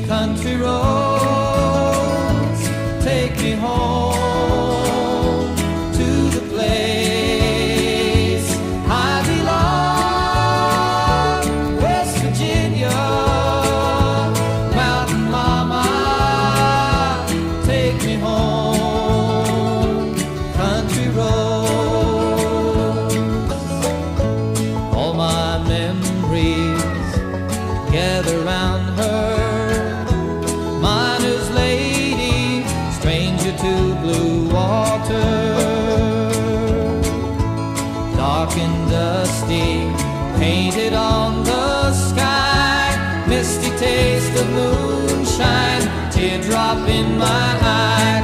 Country roads take me home to the place I belong, West Virginia. Mountain mama, take me home, country roads. All my memories gather round her, miner's lady, stranger to blue water. Dark and dusty, painted on the sky, misty taste of moonshine, teardrop in my eye.